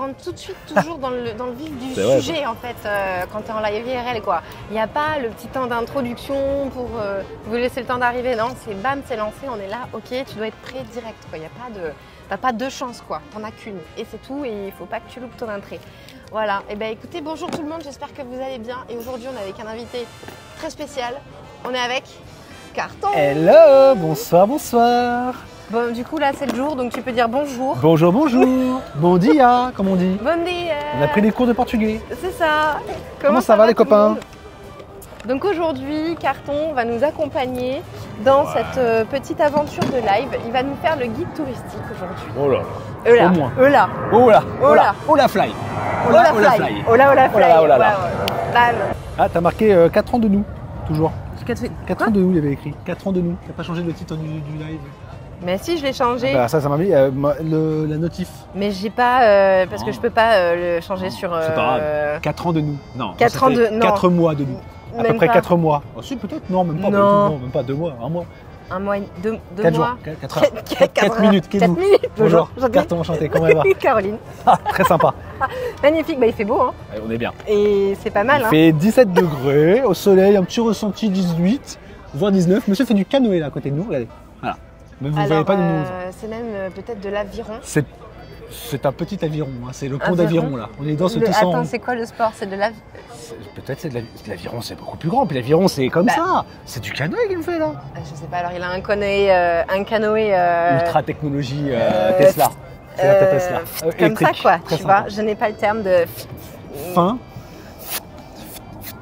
rentre tout de suite toujours dans le vif du sujet en fait quand tu es en live IRL quoi. Il n'y a pas le petit temps d'introduction pour vous laisser le temps d'arriver, non, c'est bam, c'est lancé, on est là, ok, tu dois être prêt direct quoi. Il y a pas de, t'as pas deux chances quoi, t'en as qu'une et c'est tout et il faut pas que tu loupes ton entrée. Voilà, et ben écoutez, bonjour tout le monde, j'espère que vous allez bien et aujourd'hui on est avec un invité très spécial, on est avec Carton. Hello, bonsoir, bonsoir. Bon, du coup, là, c'est le jour, donc tu peux dire bonjour. Bonjour, bonjour. Bon dia, comme on dit. Bon dia. On a pris des cours de portugais. C'est ça. Comment ça va les copains? Donc aujourd'hui, Carton va nous accompagner dans cette petite aventure de live. Il va nous faire le guide touristique aujourd'hui. Oh là là. Au moins. Oh là. Oh là. Oh là. Oh là fly. Oh là fly. Oh là, oh là fly. Oh là là. Bam. Ah, t'as marqué 4 ans de nous, toujours. 4 ans de nous, il y avait écrit. 4 ans de nous. T'as pas changé le titre du live? Mais si, je l'ai changé. Bah, ça m'a mis la notif. Mais j'ai pas, parce que je peux pas le changer sur... C'est pas grave. 4 ans de nous. Non. 4 ans de... Non. 4 mois de nous. À peu près 4 mois. Oh, si, peut-être. Non, même pas. Non. Même pas 2 mois. 1 mois. Un mois, deux 4 mois. jours. 4 minutes. 4 minutes. Bonjour. Carton, enchanté. Comment elle va? Caroline. Très sympa. Magnifique. Bah, il fait beau, hein. On est bien. Et c'est pas mal, Il fait 17 degrés, au soleil, un petit ressenti 18, voire 19. Monsieur fait du canoë là à côté de nous, regardez. Voilà. Mais vous ne voyez pas de nous. C'est même peut-être de l'aviron. C'est un petit aviron, hein. C'est le pont d'aviron là. On est dans ce tout Attends, c'est quoi le sport? C'est de l'aviron? Peut-être c'est de l'aviron, c'est beaucoup plus grand. Puis l'aviron, c'est comme ça. C'est du canoë qu'il me fait là. Je sais pas, alors il a un canoë. Ultra technologie Tesla. C'est la Tesla. Comme électrique. ça quoi, Très tu sympa. vois. Je n'ai pas le terme de. Fin.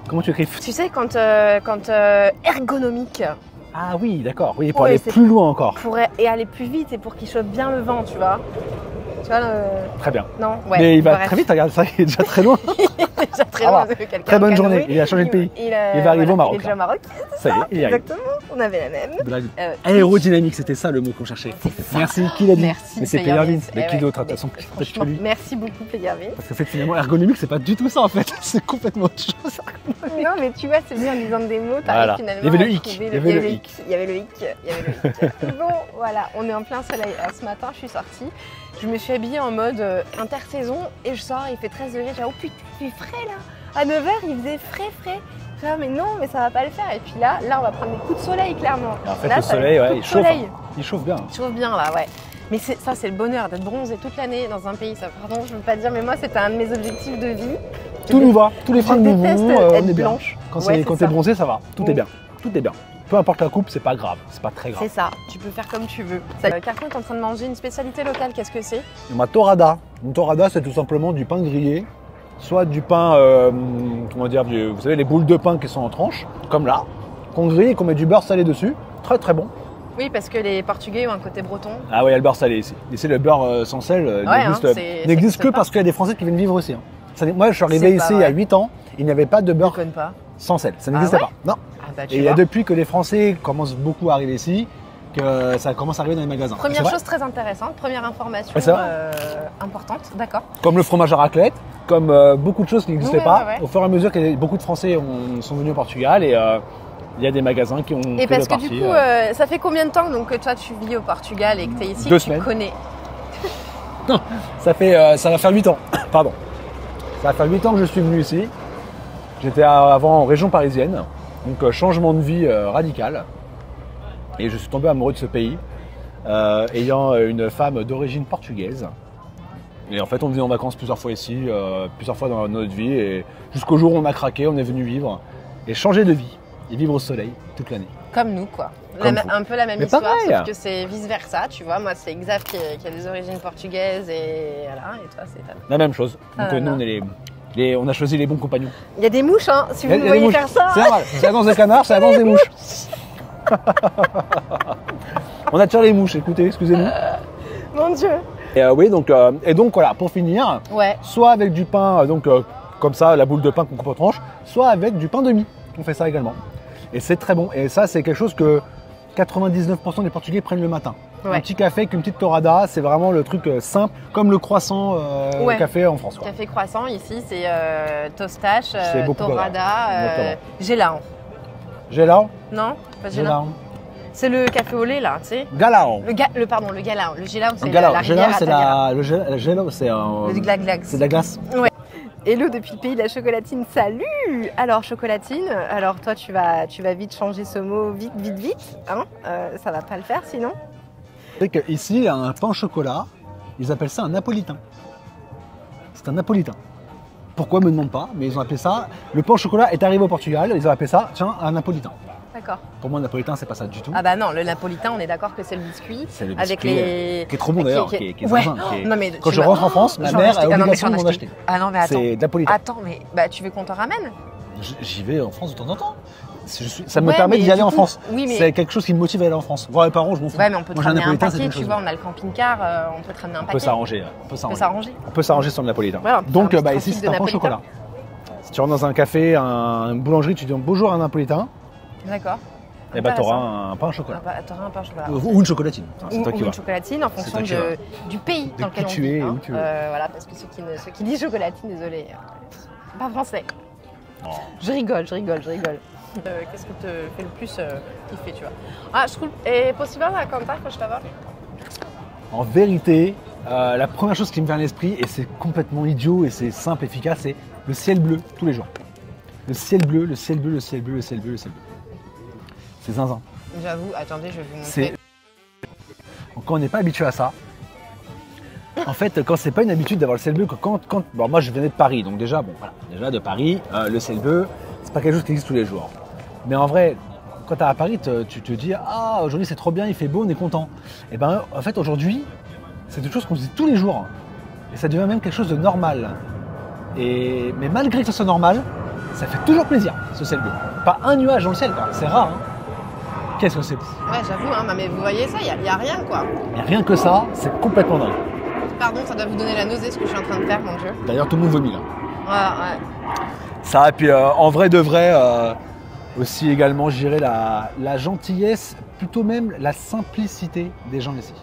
Comment tu écris? Tu sais, quand ergonomique. Ah oui, d'accord. Oui, pour aller plus loin encore. Pour aller plus vite et pour qu'il chauffe bien le vent, tu vois. Tu vois Très bien. Non, ouais. Mais il va très vite, regarde, ça, il est déjà très loin. Il est déjà très loin. Très bonne journée. Il a changé de pays. Il va arriver au Maroc. Il est déjà au Maroc. Ça y est, il y arrive. Exactement. On avait la même. Blague. Aérodynamique, c'était ça le mot qu'on cherchait. Merci. Qui l'a dit? Merci. Mais c'est Playervin. Mais qui d'autre, de toute façon? Merci beaucoup, Playervin. Parce que fait, finalement, ergonomique, c'est pas du tout ça en fait. C'est complètement autre chose. Non, mais tu vois, c'est bien en disant des mots. Voilà. Finalement, Il y avait le hic. Il y avait le hic. Bon, voilà, on est en plein soleil. Ce matin, je suis sortie. Je me suis habillée en mode intersaison et je sors, il fait 13 degrés. J'ai dit, oh putain, il fait frais là. À 9h, il faisait frais. Je dis, mais non, mais ça va pas le faire. Et puis là, on va prendre des coups de soleil, clairement. Et en fait, là, le soleil, ouais, il chauffe. Il chauffe bien. Il chauffe bien là, ouais. Mais ça, c'est le bonheur d'être bronzé toute l'année dans un pays. Ça, pardon, je veux pas dire, mais moi, c'était un de mes objectifs de vie. Tout nous va, tous les fringues nous vont, on est bien. Blanche. Quand t'es bronzé, ça va. Tout est bien. Tout est bien. Peu importe la coupe, c'est pas grave, c'est pas très grave. C'est ça, tu peux faire comme tu veux. Carton est en train de manger une spécialité locale, qu'est-ce que c'est? Ma torrada. Une torrada, c'est tout simplement du pain grillé, soit du pain, comment dire, vous savez, les boules de pain qui sont en tranches, comme là, qu'on grille et qu'on met du beurre salé dessus. Très très bon. Oui, parce que les Portugais ont un côté breton. Ah oui, il y a le beurre salé ici. Ici, le beurre sans sel n'existe que parce qu'il y a des Français qui viennent vivre ici. Moi, je suis arrivé ici il y a 8 ans, il n'y avait pas de beurre sans sel. Ça n'existait pas. Non. Ah bah, et il y a depuis que les Français commencent beaucoup à arriver ici, que ça commence à arriver dans les magasins. Première chose très intéressante, première information importante, d'accord. Comme le fromage à raclette, comme beaucoup de choses qui n'existaient pas. Au fur et à mesure que beaucoup de Français sont venus au Portugal et il y a des magasins qui ont pris Et parce le que parti, du coup, ça fait combien de temps donc, que toi tu vis au Portugal et que tu es ici, 2 tu semaines. connais? Non, ça va faire 8 ans. Pardon. Ça va faire 8 ans que je suis venu ici. J'étais avant en région parisienne, donc changement de vie radical. Et je suis tombé amoureux de ce pays, ayant une femme d'origine portugaise. Et en fait, on venait en vacances plusieurs fois ici, plusieurs fois dans notre vie. Et jusqu'au jour où on a craqué, on est venu vivre et changer de vie et vivre au soleil toute l'année. Comme nous, quoi. Un peu la même histoire, sauf que c'est vice-versa, tu vois. Moi, c'est Xav qui a des origines portugaises et voilà, et toi, c'est la même chose. Donc nous, on a choisi les bons compagnons. Il y a des mouches, hein, si vous voyez faire ça. C'est normal, c'est la danse des canards, c'est la danse des mouches. On attire les mouches, écoutez, excusez-nous. Mon Dieu. Et oui, donc voilà, pour finir, soit avec du pain, comme ça, la boule de pain qu'on coupe en tranches, soit avec du pain de mie. On fait ça également. Et c'est très bon. Et ça, c'est quelque chose que 99% des Portugais prennent le matin. Un petit café avec une petite torrada, c'est vraiment le truc simple, comme le croissant café en France. Quoi. Café croissant, ici, c'est tostache, torrada, gelao. Gelao. Gelao Non, pas gelao. C'est le café au lait là, tu sais. Galao. Pardon, le galao. Le gelao, c'est Galao. la Gelao, rivière c'est Atayara. le gelao, c'est Le glag-glag. c'est de la glace. Ouais. Hello depuis le pays de la chocolatine, salut. Alors chocolatine, alors toi tu vas vite changer ce mot, vite, hein, ça va pas le faire sinon. C'est qu'ici, un pain au chocolat, ils appellent ça un napolitain. C'est un napolitain. Pourquoi, me demande pas, mais ils ont appelé ça. Le pain au chocolat est arrivé au Portugal, ils ont appelé ça, tiens, un napolitain. D'accord. Pour moi, le napolitain, c'est pas ça du tout. Ah bah non, le napolitain, on est d'accord que c'est le biscuit. C'est le biscuit avec les... qui est trop bon d'ailleurs, qui est ouais. zinzin, qui est... Non, mais Quand je rentre en France, ma mère a l'obligation de m'en acheter. Ah non mais attends. C'est napolitain. Attends, mais bah, tu veux qu'on t'en ramène? J'y vais en France de temps en temps. Ça me permet d'y aller en France. Oui, mais... C'est quelque chose qui me motive à aller en France. Voir les parents, je m'en fous. Ouais, mais on peut te ramener un paquet, tu chose. Vois, on a le camping-car, on peut te ramener un paquet. On peut s'arranger. On peut s'arranger sur le napolitain. Ouais, donc ici, c'est un pain au chocolat. Si tu rentres dans un café, une boulangerie, tu dis bonjour un napolitain. D'accord. Et bah t'auras un pain au chocolat. T'auras un pain au chocolat. Ou une chocolatine. C'est toi qui vois. Une chocolatine en fonction du pays dans lequel on vit. Voilà, parce que ceux qui disent chocolatine, désolé, pas français. Oh. Je rigole. Qu'est-ce qui te fait le plus kiffer, tu vois? Ah, je trouve. Et possible à contar que je t'avais. En vérité, la première chose qui me vient à l'esprit, et c'est complètement idiot et c'est simple, efficace, c'est le ciel bleu tous les jours. Le ciel bleu. C'est zinzin. J'avoue, attendez, je vais vous montrer. Quand on n'est pas habitué à ça, en fait, quand c'est pas une habitude d'avoir le ciel bleu, bon, moi je venais de Paris, donc déjà de Paris, le ciel bleu, c'est pas quelque chose qui existe tous les jours. Mais en vrai, quand tu es à Paris, tu te dis ah aujourd'hui c'est trop bien, il fait beau, on est content. Et ben en fait aujourd'hui, c'est quelque chose qu'on se dit tous les jours, et ça devient même quelque chose de normal. Mais malgré que ce soit normal, ça fait toujours plaisir ce ciel bleu. Pas un nuage dans le ciel, c'est rare. Hein. Qu'est-ce que c'est? Ouais, j'avoue, hein, mais vous voyez ça, il n'y a rien quoi. Il n'y a rien que ça, c'est complètement dingue. Pardon, ça doit vous donner la nausée ce que je suis en train de faire, mon Dieu. D'ailleurs, tout le monde vomit là. Ouais. Ça, et puis en vrai de vrai, aussi également, je dirais la gentillesse, plutôt même la simplicité des gens ici.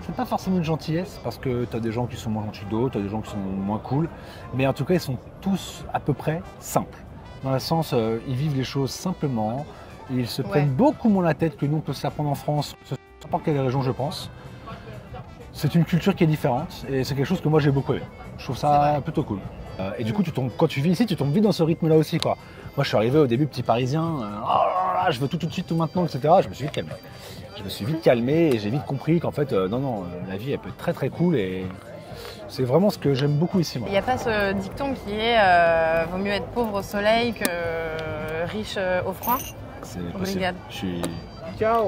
C'est pas forcément une gentillesse, parce que tu as des gens qui sont moins gentils que d'autres, tu as des gens qui sont moins cool, mais en tout cas, ils sont tous à peu près simples. Dans le sens, ils vivent les choses simplement. Ils se prennent beaucoup moins la tête que nous, on peut se la prendre en France, n'importe quelle région, je pense. C'est une culture qui est différente et c'est quelque chose que moi j'ai beaucoup aimé. Je trouve ça plutôt cool. Et du coup, quand tu vis ici, tu tombes vite dans ce rythme-là aussi, quoi. Moi, je suis arrivé au début petit parisien, je veux tout de suite, tout maintenant, etc. Je me suis vite calmé. Et j'ai vite compris qu'en fait, non, la vie, elle peut être très très cool et c'est vraiment ce que j'aime beaucoup ici, moi. Il n'y a pas ce dicton qui est vaut mieux être pauvre au soleil que riche au froid? C'est possible. Je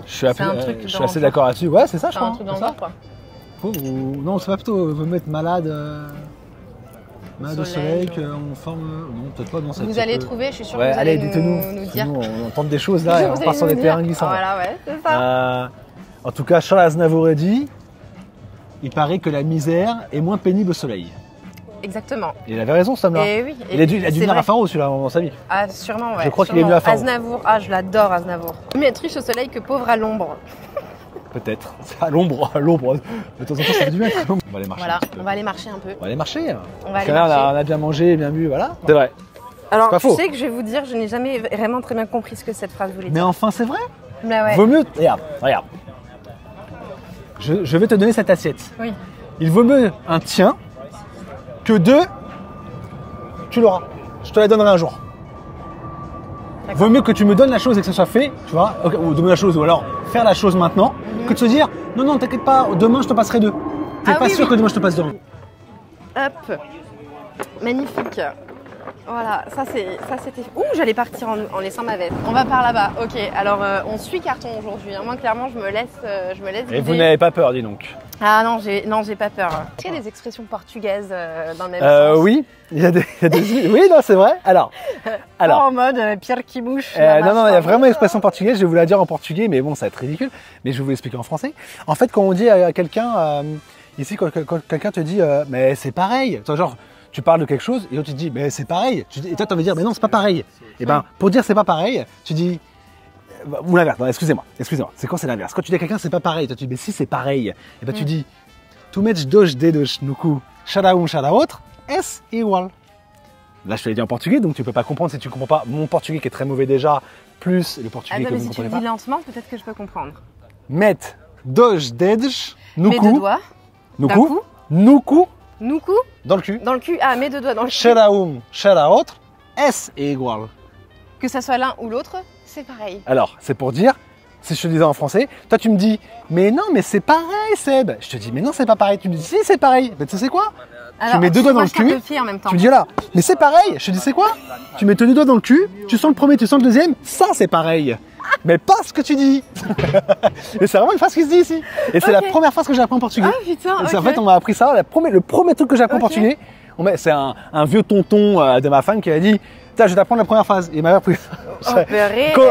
suis assez d'accord là-dessus. Ouais, c'est ça, je crois. C'est un truc dans le genre, quoi. Non, c'est pas plutôt vaut mieux être malade au soleil qu'on forme. Non, peut-être pas. Non, vous allez trouver, je suis sûre que vous allez nous dire. On tente des choses là et on part sur des terrains glissants. Voilà, ouais, c'est ça. En tout cas, Charles Aznavour a dit il paraît que la misère est moins pénible au soleil. Exactement. Il avait raison, ce homme-là. Oui, il a dû venir à Faro, celui-là, dans sa vie. Ah, sûrement, ouais. Je crois qu'il est venu à Faro. Aznavour, je l'adore, Aznavour. Mieux être riche au soleil que pauvre à l'ombre. Peut-être. À l'ombre. De temps en temps, ça fait du bien. On va aller marcher. Voilà, on va aller marcher un peu. On va aller marcher. On a bien mangé, bien bu, voilà. C'est vrai. Alors, tu sais que je vais vous dire, je n'ai jamais vraiment très bien compris ce que cette phrase voulait dire. Mais enfin, c'est vrai. Mais ouais. Vaut mieux. Regarde. Je vais te donner cette assiette. Oui. Il vaut mieux un tien que deux. Tu l'auras. Je te la donnerai un jour. Vaut mieux que tu me donnes la chose et que ce soit fait, tu vois, ou donner la chose, ou alors faire la chose maintenant, que de se dire non, t'inquiète pas, demain je te passerai deux. T'es pas sûr que demain je te passe deux. Hop, magnifique. Voilà, ça c'était. Ouh, j'allais partir en laissant ma veste. On va par là-bas. Ok, alors on suit carton aujourd'hui. Moi, clairement, je me laisse. Et vous n'avez pas peur, dis donc. Ah non, j'ai pas peur. Est-ce qu'il y a des expressions portugaises dans le même sens? Oui, il y a des... Oui, non, c'est vrai. Alors. En mode Pierre qui bouche. Non, il y a vraiment une expression portugaise. Je vais vous la dire en portugais, mais bon, ça va être ridicule. Mais je vais vous l'expliquer en français. En fait, quand on dit à quelqu'un, ici, quand quelqu'un te dit, mais c'est pareil, genre, tu parles de quelque chose et l'autre te dit, mais c'est pareil. Et toi, tu vas dire, mais non, c'est pas pareil. Et ben, pour dire c'est pas pareil, tu dis. Ou l'inverse, excusez-moi, c'est quand c'est l'inverse. Quand tu dis à quelqu'un c'est pas pareil, toi tu dis mais si c'est pareil, et ben tu dis tu mets dos dedos no cu, cada um cada outro, es igual. Là, je te l'ai dit en portugais, donc tu peux pas comprendre si tu comprends pas mon portugais qui est très mauvais déjà, plus le portugais que vous ne si tu comprenez le pas. dis lentement, peut-être que je peux comprendre. Met dois dedos no Mes cu. deux doigts. No D'un cu. coup. No cu. No cu. Dans le cul. Dans le cul. Ah, mes deux doigts dans le cul. Cheira cheira autre. Es igual. Que ça soit l'un ou l'autre, c'est pareil. Alors, c'est pour dire, si je te disais en français, toi tu me dis, mais non, mais c'est pareil, Seb. Je te dis, mais non, c'est pas pareil. Tu me dis, si, c'est pareil. Mais tu sais quoi? Alors, tu mets deux doigts dans le cul. En même temps. Tu me dis là, mais c'est pareil. Je te dis, c'est quoi? Tu mets tes deux doigts dans le cul, tu sens le premier, tu sens le deuxième, ça c'est pareil. Mais pas ce que tu dis. Et c'est vraiment une phrase qui se dit ici. Et c'est la première phrase que j'ai appris en portugais. Ah putain, En fait, on m'a appris ça. Le premier truc que j'ai appris en portugais, c'est un vieux tonton de ma femme qui a dit, tiens, je vais t'apprendre la première phrase. Et il m'a appris ça.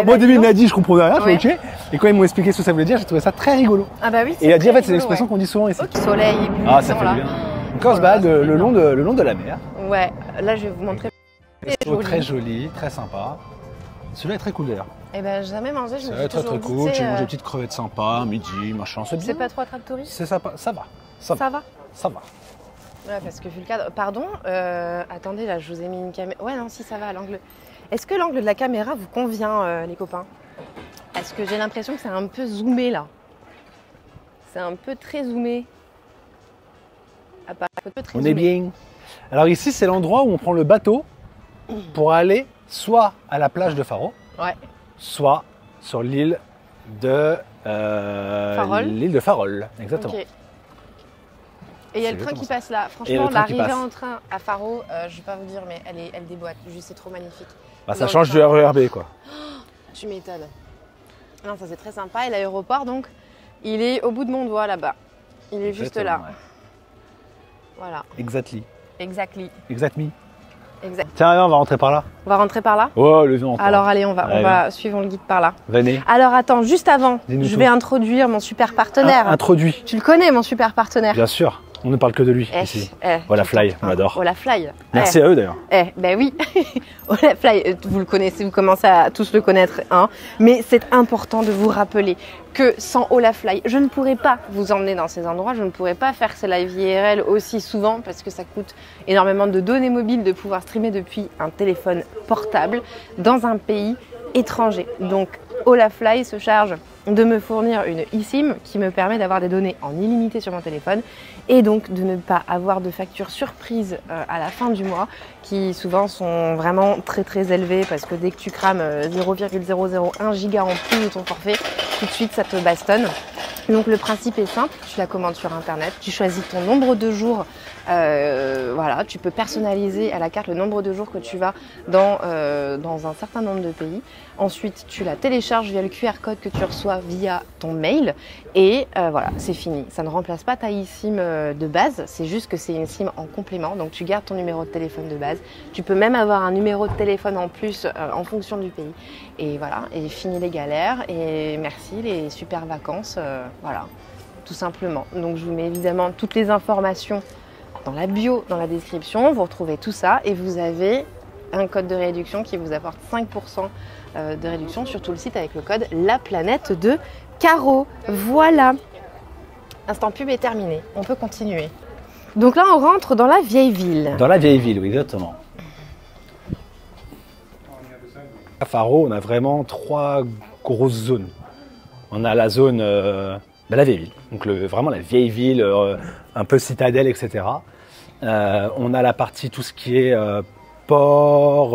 Moi, au début, il m'a dit, je comprenais rien, je fais ok. Et quand ils m'ont expliqué ce que ça voulait dire, j'ai trouvé ça très rigolo. Ah bah oui. Et il a dit, en fait, c'est l'expression qu'on dit souvent ici. Soleil. Ah, ça fait bien. Donc, on se balade le long de la mer. Ouais, là, je vais vous montrer. Très joli, très sympa. Celui-là est très cool d'ailleurs. Eh ben, j'ai jamais mangé, je me C'est suis très cool. Tu manges des petites crevettes sympas, midi, machin. C'est pas trop attrape-touriste? C'est sympa, ça va. Ça va? Ça va. Ouais, parce que vu le cadre. Pardon, attendez, là, je vous ai mis une caméra. Ouais, non, si, ça va, l'angle. Est-ce que l'angle de la caméra vous convient, les copains? Est-ce que j'ai l'impression que c'est un peu zoomé là? C'est un peu très zoomé. On est bien. Alors ici, c'est l'endroit où on prend le bateau pour aller soit à la plage de Faro, soit sur l'île de Farol. L'île de Farol, exactement. Okay. Et il y a le train qui passe là. Franchement, l'arrivée en train à Faro, je vais pas vous dire, mais elle déboîte. Juste, c'est trop magnifique. Bah, ça change du RERB, quoi. Tu m'étonnes. Non, ça c'est très sympa. Et l'aéroport, donc, il est au bout de mon doigt là-bas. Il est juste là. Ouais. Voilà. Exactly. Exactly. Exactly. Exact. Tiens, on va rentrer par là. On va rentrer par là? Oh, le nom. Alors allez, on va suivre le guide par là. Venez. Alors attends, juste avant, je vais introduire mon super partenaire. Introduit. Tu le connais, mon super partenaire? Bien sûr. On ne parle que de lui ici. Olafly, on l'adore. Olafly. Merci à eux d'ailleurs. Ben oui. Olafly, vous le connaissez, vous commencez à tous le connaître, hein. Mais c'est important de vous rappeler que sans Olafly, je ne pourrais pas vous emmener dans ces endroits, je ne pourrais pas faire ces live IRL aussi souvent parce que ça coûte énormément de données mobiles de pouvoir streamer depuis un téléphone portable dans un pays étranger. Donc Olafly se charge de me fournir une eSIM qui me permet d'avoir des données en illimité sur mon téléphone et donc de ne pas avoir de factures surprises à la fin du mois qui souvent sont vraiment très élevées parce que dès que tu crames 0,001 giga en plus de ton forfait, tout de suite ça te bastonne. Donc le principe est simple, tu la commandes sur internet, tu choisis ton nombre de jours, voilà, tu peux personnaliser à la carte le nombre de jours que tu vas dans un certain nombre de pays. Ensuite, tu la télécharges via le QR code que tu reçois via ton mail et voilà, c'est fini. Ça ne remplace pas ta eSIM de base, c'est juste que c'est une SIM en complément, donc tu gardes ton numéro de téléphone de base. Tu peux même avoir un numéro de téléphone en plus en fonction du pays. Et voilà, et fini les galères et merci les super vacances, voilà, tout simplement. Donc je vous mets évidemment toutes les informations dans la bio, dans la description, vous retrouvez tout ça et vous avez un code de réduction qui vous apporte 5% de réduction sur tout le site avec le code La Planète de Caro. Voilà, instant pub est terminé, on peut continuer. Donc là on rentre dans la vieille ville. Dans la vieille ville, oui, exactement. À Faro, on a vraiment 3 grosses zones. On a la zone la vieille ville, donc vraiment la vieille ville, un peu citadelle, etc. On a la partie, tout ce qui est port,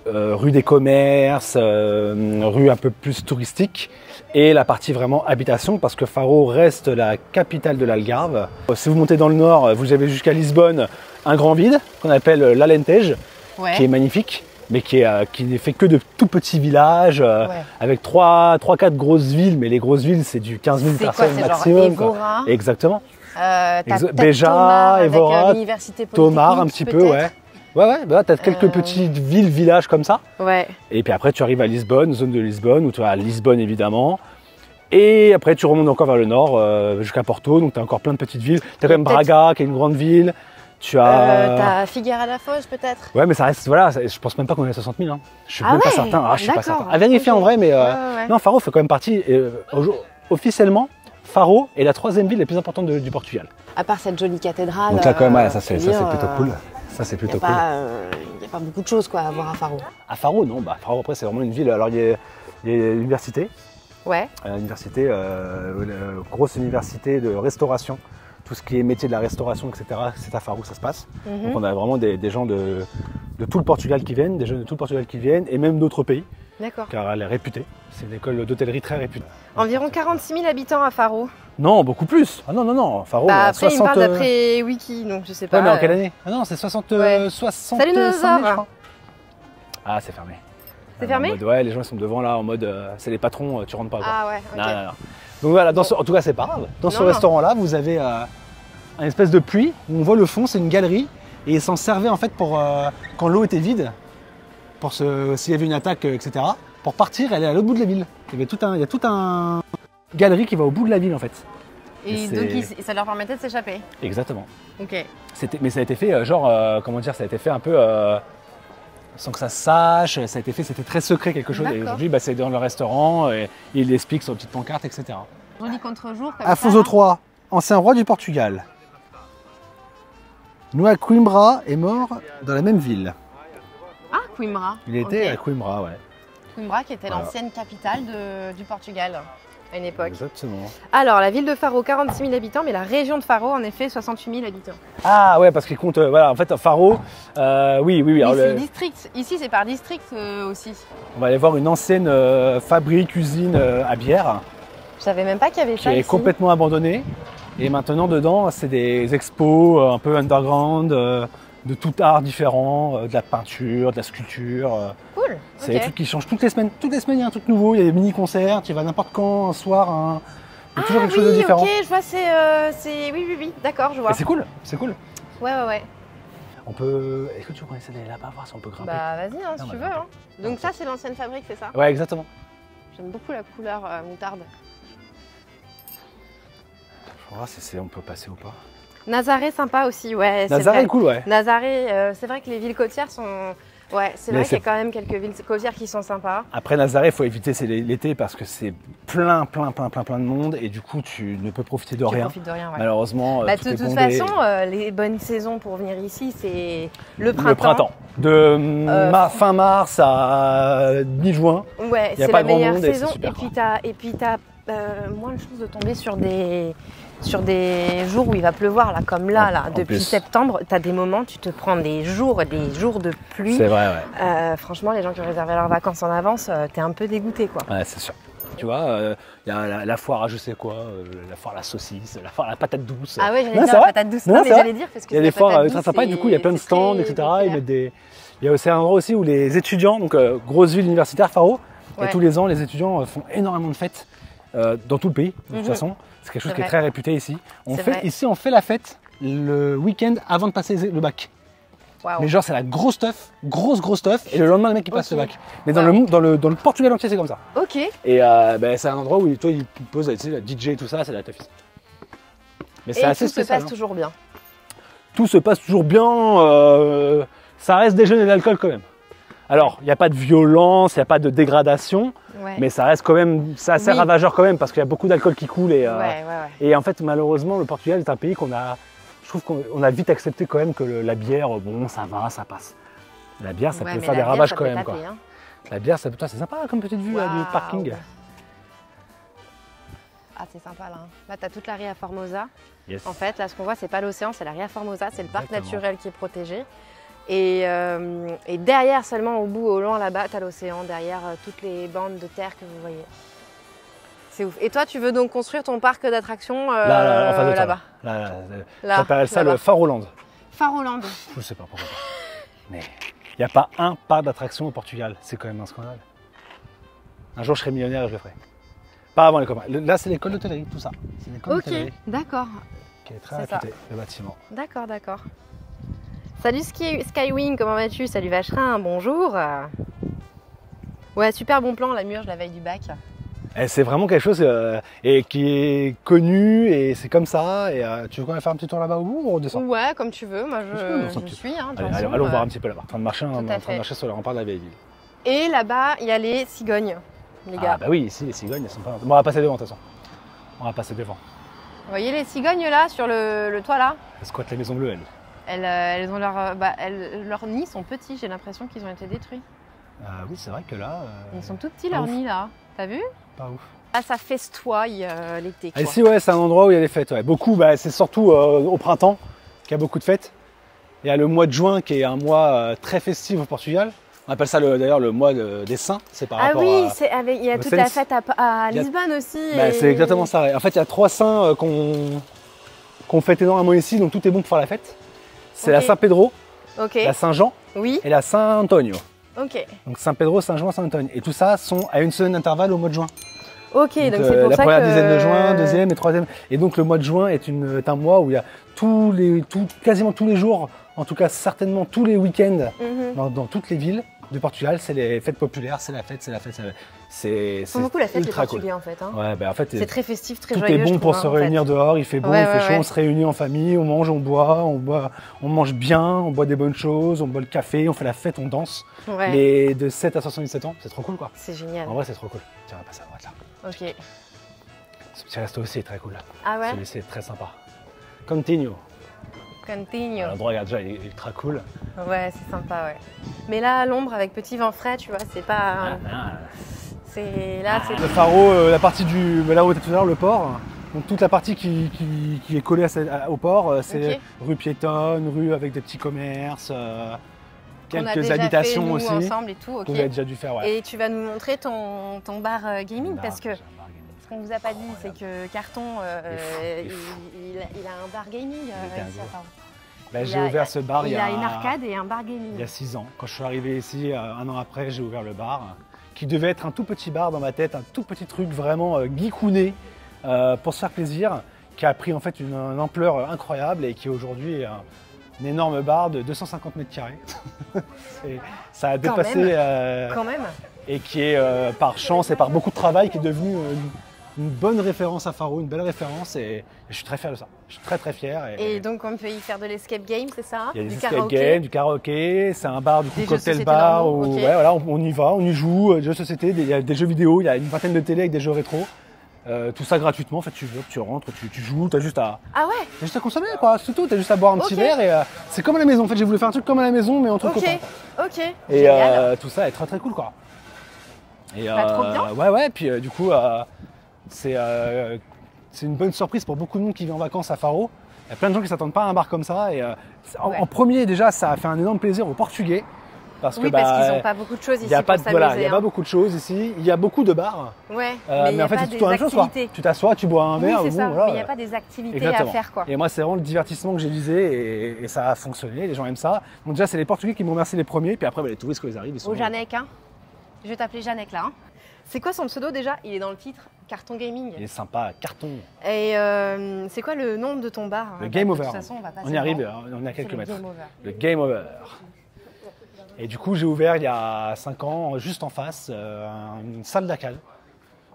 rue des commerces, rue un peu plus touristique, et la partie vraiment habitation, parce que Faro reste la capitale de l'Algarve. Si vous montez dans le nord, vous avez jusqu'à Lisbonne un grand vide qu'on appelle l'Alentejo, qui est magnifique, mais qui n'est fait que de tout petits villages, avec 3-4 grosses villes, mais les grosses villes, c'est du 15 000 personnes maximum. Évora, exactement. Béja, Évora, Tomar, un petit peu, ouais. Bah, tu as quelques petites villes, villages comme ça. Ouais. Et puis après, tu arrives à Lisbonne, zone de Lisbonne, où tu as Lisbonne évidemment. Et après, tu remontes encore vers le nord, jusqu'à Porto, donc tu as encore plein de petites villes. Tu as quand même Braga, qui est une grande ville. Tu as. T'as Figueira da Foz peut-être. Ouais, mais ça reste, voilà, je pense même pas qu'on est à 60 000. Hein. Je suis même pas certain. Je suis pas certain. À vérifier en vrai, mais non, Faro fait quand même partie. Officiellement, Faro est la 3e ville la plus importante du Portugal. À part cette jolie cathédrale. Donc là, quand même, ça c'est plutôt cool. Ça, c'est plutôt Il cool. n'y a pas beaucoup de choses quoi, à voir à Faro. À Faro, non. Bah, Faro, après, c'est vraiment une ville. Alors, il y a l'université. Ouais. L'université, grosse université de restauration. Tout ce qui est métier de la restauration, etc., c'est à Faro que ça se passe. Donc, on a vraiment des gens de tout le Portugal qui viennent, des jeunes de tout le Portugal qui viennent, et même d'autres pays. D'accord. Car elle est réputée. C'est une école d'hôtellerie très réputée. Environ 46 000 habitants à Faro. Non, beaucoup plus. Ah non. Faro, Bah, après, 60... il me parle d'après Wiki, donc je sais pas. Ouais, mais en quelle année? Ah non, c'est 60... Ouais. 65 Salut, 000, je dinosaure. crois. Ah, c'est fermé. C'est fermé? En mode, ouais, les gens ils sont devant là, en mode, c'est les patrons, tu rentres pas. Quoi. Ah ouais, ok. Non. Donc voilà, en tout cas, c'est pas grave. Dans ce Non. restaurant-là, vous avez un espèce de puits où on voit le fond, c'est une galerie. Et ils s'en servaient en fait pour, quand l'eau était vide, pour s'il y avait une attaque, etc. Pour partir, aller à l'autre bout de la ville. Il y a tout un galerie qui va au bout de la ville en fait. Et donc ça leur permettait de s'échapper. Exactement. Ok. Mais ça a été fait, comment dire, ça a été fait un peu sans que ça se sache, ça a été fait, c'était très secret quelque chose. Et aujourd'hui, c'est dans le restaurant, et il l'explique sur une petite pancarte, etc. Joli contre-jour comme Afonso ça. III, ancien roi du Portugal. Noah Coimbra est mort dans la même ville. Ah, Coimbra. Il était Ok. à Coimbra, ouais. Coimbra qui était Voilà. l'ancienne capitale du Portugal à une époque. Exactement. Alors, la ville de Faro, 46 000 habitants, mais la région de Faro, en effet, 68 000 habitants. Ah ouais, parce qu'il compte, voilà, en fait, Faro, oui. Alors, C'est district. Ici, c'est par district aussi. on va aller voir une ancienne fabrique, usine à bière, Je savais même pas qu'il y avait qui ça est ici. complètement abandonnée. Et maintenant, dedans, c'est des expos un peu underground, de tout art différent, de la peinture, de la sculpture. Cool. C'est ok. des trucs qui changent toutes les semaines. Toutes les semaines, il y a un truc nouveau, il y a des mini-concerts, tu vas n'importe quand, un soir, il y a toujours quelque chose de différent. Ok, je vois, oui, d'accord, je vois. Et c'est cool, c'est cool. Ouais. On peut... Est-ce que tu pourrais essayer d'aller là-bas voir si on peut grimper? Bah, vas-y, Ah, si on tu va veux. grimper. Donc, ça, c'est l'ancienne fabrique, c'est ça? Ouais, exactement. J'aime beaucoup la couleur moutarde. Je vais voir si on peut passer ou pas. Nazaré, sympa aussi, ouais. c'est Nazaré vrai. est cool, ouais. Nazaré, c'est vrai que les villes côtières sont. Ouais, c'est Mais vrai qu'il y a quand même quelques villes côtières qui sont sympas. Après Nazaré, il faut éviter c'est l'été parce que c'est plein de monde et du coup tu ne peux profiter de Tu rien. profites de rien, ouais. Malheureusement, Bah, tout de est toute bondé. façon, les bonnes saisons pour venir ici, c'est le printemps. Le printemps. De fin mars à mi-juin. Ouais, Il y a c'est pas la grand meilleure monde et saison. c'est super, Et puis t'as moins de chances de tomber sur des jours où il va pleuvoir, là, comme là, En depuis plus. septembre. T'as des moments, tu te prends des jours de pluie. C'est vrai, ouais. Franchement, les gens qui ont réservé leurs vacances en avance, t'es un peu dégoûté, quoi. Ouais, c'est sûr. Tu vois, il y a la foire à je sais quoi, la foire à la saucisse, la foire à la patate douce. Ah ouais, j'allais Non, dire c'est la vrai. patate douce. Non, Non, c'est mais vrai. j'allais dire parce que Il y a c'est des la foires patate très douce, sympas, du coup il y a plein de c'est stands, très etc. Ils populaire. mettent des... Il y a aussi un endroit aussi où les étudiants, donc grosse ville universitaire, Faro, Ouais. et tous les ans les étudiants font énormément de fêtes dans tout le pays, de toute façon. C'est quelque chose C'est qui est vrai. très réputé ici. C'est vrai. Ici on fait la fête le week-end avant de passer le bac. Waouh. Mais genre c'est la grosse stuff, grosse stuff, et le lendemain le mec il passe Ok. le bac. Mais Wow. dans le Portugal entier c'est comme ça. Ok. Et c'est un endroit où toi il pose, tu sais, la DJ et tout ça, c'est la teuf. Mais Et c'est assez tout se spécial. passe hein. toujours bien. Tout se passe toujours bien, ça reste des jeunes et de l'alcool quand même. Alors, il n'y a pas de violence, il n'y a pas de dégradation, Ouais. mais ça reste quand même, c'est assez Oui. ravageur quand même parce qu'il y a beaucoup d'alcool qui coule. Ouais. Et en fait, malheureusement, le Portugal est un pays je trouve qu'on a vite accepté quand même que la bière, bon, ça va, ça passe. La bière, ça Ouais, peut mais faire la des bière, ravages ça quand peut même. taper, Quoi. hein. La bière, c'est sympa comme petite vue là, du Waouh. parking. Ah, c'est sympa là. Là, t'as toute la Ria Formosa. Yes. En fait, là, ce qu'on voit, c'est pas l'océan, c'est la Ria Formosa, c'est le parc Exactement. naturel qui est protégé. Et derrière, seulement au bout, au loin là-bas, t'as l'océan, derrière toutes les bandes de terre que vous voyez. C'est ouf. Et toi, tu veux donc construire ton parc d'attractions Là, en face de toi, là-bas? Ça s'appelle ça là-bas. le Faroland. Faroland. Je sais pas pourquoi. Mais il n'y a pas un parc d'attraction au Portugal. C'est quand même un scandale. Un jour, je serai millionnaire et je le ferai. Pas avant les copains. Là, c'est l'école d'hôtellerie, tout ça. C'est l'école Ok, d'hôtellerie d'accord. qui est très C'est ça. réputée, le bâtiment. D'accord. Salut Skywing, comment vas-tu? Salut Vacherin, bonjour. Ouais, super bon plan, la murge la veille du bac. Et c'est vraiment quelque chose et qui est connu et c'est comme ça. Et tu veux quand même faire un petit tour là-bas au bout ou on redescend? Ouais, comme tu veux, moi on je suis. Hein, de toute Allez, façon, allons voir un petit peu là-bas. En train de marcher, à fait. sur le rempart de la vieille ville. Et là-bas, il y a les cigognes, les gars. Ah bah oui, ici les cigognes, elles sont pas... Bon, on va passer devant de toute façon. On va passer devant. Vous voyez les cigognes là, sur le toit là? Elles squattent la Maison Bleue, elles. Elles ont leurs nids sont petits, j'ai l'impression qu'ils ont été détruits. Oui, c'est vrai que là... Ils sont tout petits leurs nids là, t'as vu? Pas ouf. Ah, ça festoie l'été. Ici, ouais, c'est un endroit où il y a des fêtes. Ouais. Beaucoup, c'est surtout au printemps qu'il y a beaucoup de fêtes. Il y a le mois de juin qui est un mois très festif au Portugal. On appelle ça d'ailleurs le mois des saints. C'est par rapport il y a toute la fête à Lisbonne aussi. C'est exactement ça. Ouais. En fait, il y a 3 saints qu'on fête énormément ici, donc tout est bon pour faire la fête. C'est la Saint Pedro, la Saint Jean et la Saint Antonio. Donc Saint Pedro, Saint Jean, Saint Antonio. Et tout ça sont à une semaine d'intervalle au mois de juin. Donc c'est pour ça la première dizaine de juin, deuxième et troisième. Et donc le mois de juin est un mois où il y a quasiment tous les jours, en tout cas certainement tous les week-ends, dans toutes les villes de Portugal, c'est les fêtes populaires, c'est la fête. C'est beaucoup la fête des Portugais cool. En fait. Hein. Ouais, en fait c'est très festif, très tout joyeux. Tout est bon pour se réunir dehors, il fait beau, il fait chaud, on se réunit en famille, on mange, on boit, on mange bien, on boit des bonnes choses, on boit le café, on fait la fête, on danse. Et de 7 à 77 ans, c'est trop cool quoi. C'est génial. En vrai, c'est trop cool. Tiens, on va passer à droite là. Ok. Ce petit resto aussi est très cool là. Ah ouais? Celui-ci est très sympa. Continue. L'endroit, regarde, déjà, il est ultra cool. Ouais, c'est sympa, ouais. Mais là, à l'ombre, avec petit vent frais, tu vois, c'est pas... Le Faro, la partie là où était tout à l'heure, le port. Donc toute la partie qui est collée au port, c'est rue piétonne, rue avec des petits commerces, quelques habitations aussi. Ensemble et tout, qu'on a déjà dû faire, ouais. Et tu vas nous montrer ton bar gaming parce que ce qu'on vous a pas dit, c'est que Carton, il a un bar gaming ici à Faro. J'ai ouvert ce bar il y a une arcade et un bar gaming. Il y a 6 ans. Quand je suis arrivé ici, 1 an après, j'ai ouvert le bar, qui devait être un tout petit bar dans ma tête, un tout petit truc vraiment geekouné pour se faire plaisir, qui a pris en fait une ampleur incroyable et qui aujourd'hui est un énorme bar de 250 mètres carrés. Ça a dépassé. Quand même. Et qui est par chance et par beaucoup de travail qui est devenu une bonne référence à Faro, une belle référence et je suis très fier de ça. Je suis très très fier. Et donc on peut y faire de l'escape game, c'est ça? Il y a des escape games, du karaoké, c'est un bar, du coup cocktail bar où voilà, on y va, on y joue, des jeux de société, il y a des jeux vidéo, il y a une vingtaine de télé avec des jeux rétro. Tout ça gratuitement, en fait tu rentres, tu joues, t'as juste à consommer quoi, c'est tout, t'as juste à boire un petit verre et c'est comme à la maison. En fait j'ai voulu faire un truc comme à la maison mais entre copains. Et tout ça est très très cool quoi. Et trop bien. Ouais, puis du coup c'est une bonne surprise pour beaucoup de monde qui vient en vacances à Faro. Il y a plein de gens qui ne s'attendent pas à un bar comme ça. Et en premier, déjà, ça a fait un énorme plaisir aux Portugais. Parce qu'ils n'ont pas beaucoup de choses ici. Il n'y a pas beaucoup de choses ici. Il y a beaucoup de bars. Mais en fait, c'est tout la même chose. Tu t'assois, tu bois un verre. C'est ça. Mais il n'y a pas des activités à faire. Quoi. Et moi, c'est vraiment le divertissement que j'ai visé et ça a fonctionné. Les gens aiment ça. Donc déjà, c'est les Portugais qui m'ont remercié les premiers. Puis après, les touristes, quand ils arrivent, ils sont... Janek, hein. Je vais t'appeler Janek là. Hein. C'est quoi son pseudo déjà? Il est dans le titre, Carton Gaming. Il est sympa, Carton. Et c'est quoi le nom de ton bar? Le Game Over. De toute façon, on y arrive, on est à quelques mètres. Le Game Over. Et du coup, j'ai ouvert il y a 5 ans, juste en face, une salle d'arcade,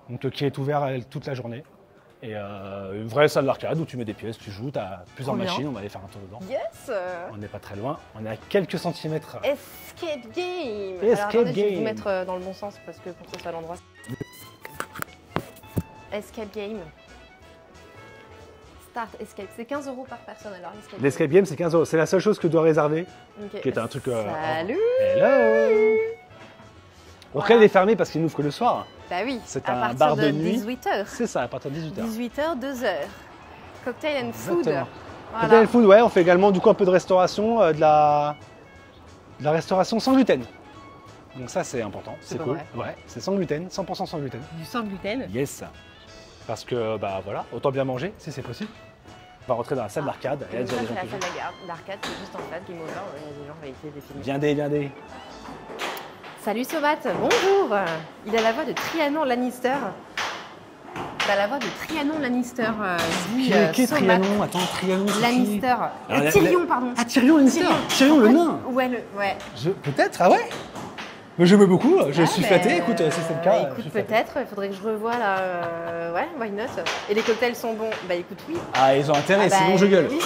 donc qui est ouverte toute la journée. Et une vraie salle d'arcade où tu mets des pièces, tu joues, tu as plusieurs machines, on va aller faire un tour dedans. Yes. On n'est pas très loin, on est à quelques centimètres. Escape Game. Escape Game. Je vais vous mettre dans le bon sens parce que pour que ce soit l'endroit. Escape Game. Start Escape, c'est 15 € par personne alors. L'escape game c'est 15 €, c'est la seule chose que tu dois réserver, qui est un truc... Salut. Hello. Après il est fermé parce qu'il n'ouvre que le soir. Bah oui, c'est un bar de nuit. 18h. C'est ça, à partir de 18h. 18h, 2h. Cocktail and food. Voilà. Cocktail and food, ouais, on fait également du coup un peu de restauration, de la restauration sans gluten. Donc ça c'est important, c'est cool. Ouais, c'est sans gluten, 100% sans gluten. Du sans gluten? Yes. Parce que bah voilà, autant bien manger si c'est possible. On va rentrer dans la salle d'arcade. Et là, c'est la salle d'arcade, c'est juste en face, Game Over. Il y a des gens qui ont été des films. Viendez. Salut Sobat, bonjour. Il a la voix de Trianon Lannister. Il a la voix de Trianon Lannister. Qui est Trianon? Attends, Trianon, c'est Lannister. Tyrion, pardon. Ah, Tyrion Lannister. Tyrion le nain. Ouais. Peut-être, ah ouais. Mais j'aime beaucoup, je suis flatté, écoute, si c'est le cas. Écoute, peut-être, il faudrait que je revoie là. Ouais, why not? Et les cocktails sont bons? Bah écoute, oui. Ah, ils ont intérêt, sinon je gueule. Oui.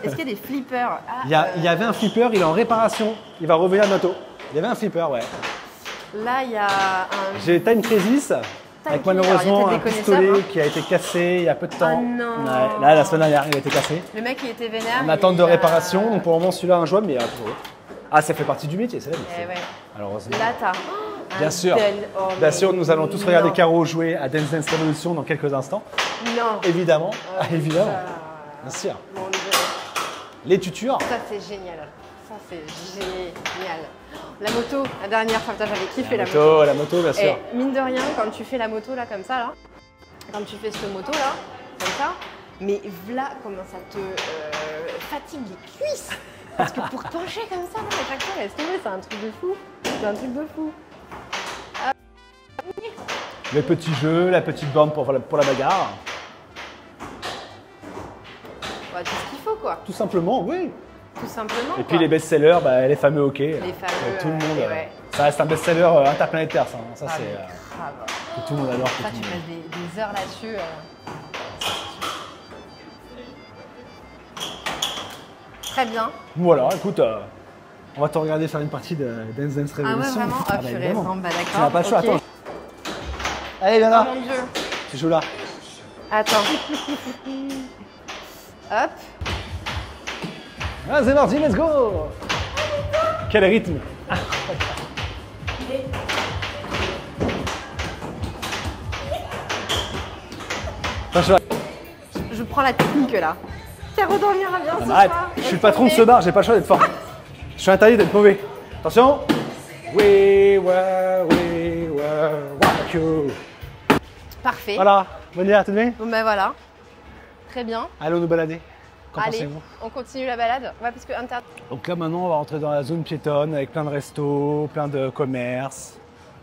Est-ce qu'il y a des flippers? Il y avait un flipper, il est en réparation, il va revenir bientôt. Il y avait un flipper, ouais. Là, il y a un... J'ai Time Crisis, avec malheureusement un des pistolet connaisseurs, qui a été cassé il y a peu de temps. Ah non. Ouais, là, la semaine dernière, il a été cassé. Le mec, il était vénère. En attente de réparation, donc pour le moment, celui-là injouable, mais ah, ça fait partie du métier, c'est la vie. Ouais. Malheureusement. Là, t'as. Bien sûr. Bien sûr, nous allons tous regarder Caro jouer à Dance Dance Revolution dans quelques instants. Non. Évidemment, évidemment. Bien sûr. Mon Dieu. Les tutures. Ça, c'est génial. Ça, c'est génial. La moto, la dernière fois, j'avais kiffé la moto. La moto, bien sûr. Et mine de rien, quand tu fais la moto là, comme ça, là, quand tu fais ce moto là, comme ça, mais voilà comment ça te fatigue les cuisses. Parce que pour pencher comme ça, à chaque fois, laisse tomber, c'est un truc de fou. C'est un truc de fou. Le petit jeu, la petite borne pour la bagarre. Ouais, tout ce qu'il faut, quoi. Tout simplement, oui. Tout simplement. Et puis les best-sellers, les fameux hockey. Les fameux. Tout le monde. Ouais. Ça reste un best-seller interplanétaire, ça. Ça c'est. Grave. Que tout le monde adore. Ça, tu passes des heures là-dessus. Très bien. Voilà, écoute, on va te regarder faire une partie de Dance Dance Revolution. Ah ouais, vraiment. Ah, purée, évidemment. bon, bah d'accord. Tu n'as pas le choix, Ok. attends. Allez, viens là. Oh mon Dieu. Tu joues là. Attends. Hop. Ah, c'est parti, let's go. Quel rythme. Attention. Je prends la technique là. Fais redormir bien ce Arrête, soir. je suis le patron de ce bar, j'ai pas le choix d'être fort. Je suis interdit d'être mauvais. Attention. We were rock you. Parfait. Voilà, bonne nuit, tout de même. Bon ben voilà. Très bien. Allons nous balader. Qu'en Allez, pensez-vous? on continue la balade. Ouais, parce que Donc là maintenant on va rentrer dans la zone piétonne avec plein de restos, plein de commerces.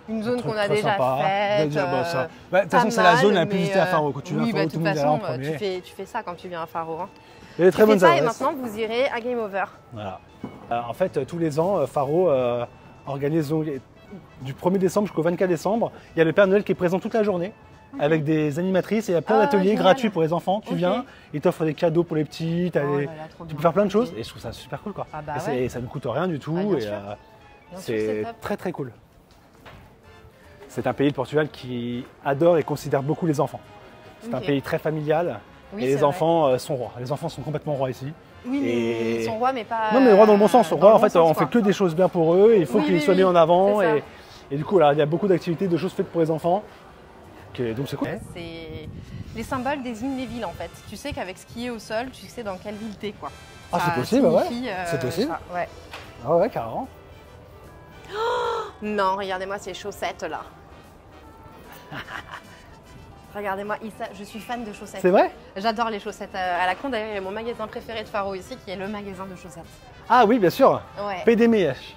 une zone qu'on a Très déjà sympa. faite. De toute façon c'est la zone la plus visitée à Faro. Quand tu viens oui, à Faro, de tout toute le monde est là en façon, premier. tu fais ça quand tu viens à Faro. Hein. Il y a des très bonnes ça et adresses. maintenant vous irez à Game Over. Voilà. En fait, tous les ans, Faro organise donc, du 1er décembre jusqu'au 24 décembre. Il y a le Père Noël qui est présent toute la journée avec des animatrices et il y a plein d'ateliers génial. gratuits pour les enfants. Tu Ok. viens, ils t'offrent des cadeaux pour les petits. Oh là là, trop Tu bien. peux faire plein de choses Ok. et je trouve ça super cool. Quoi. Ah bah Et ouais. ça ne coûte rien du tout. Bah, bien et, sûr. Bien sûr, c'est c'est top. très très cool. C'est un pays, le Portugal, qui adore et considère beaucoup les enfants. C'est un Ok. pays très familial Oui, et c'est les vrai. enfants sont rois. Les enfants sont complètement rois ici. Oui, mais Et- ils sont rois, mais pas. Non mais roi dans le bon sens. dans Roi le en bon fait sens, on quoi. fait que des choses bien pour eux et il faut Oui, qu'ils oui, soient mis oui, en avant c'est ça. et du coup là, il y a beaucoup d'activités, de choses faites pour les enfants. Donc c'est cool. C'est les symboles désignent les villes en fait. Tu sais qu'avec ce qui est au sol, tu sais dans quelle ville t'es quoi. Ah, Ça c'est possible, ouais. signifie, C'est possible. ça, ouais. Ah ouais carrément. Non, regardez-moi ces chaussettes là. Regardez-moi, Issa, je suis fan de chaussettes. C'est vrai? J'adore les chaussettes à la con. D'ailleurs, il y a mon magasin préféré de Faro ici qui est le magasin de chaussettes. Ah oui bien sûr. Ouais. PDMH.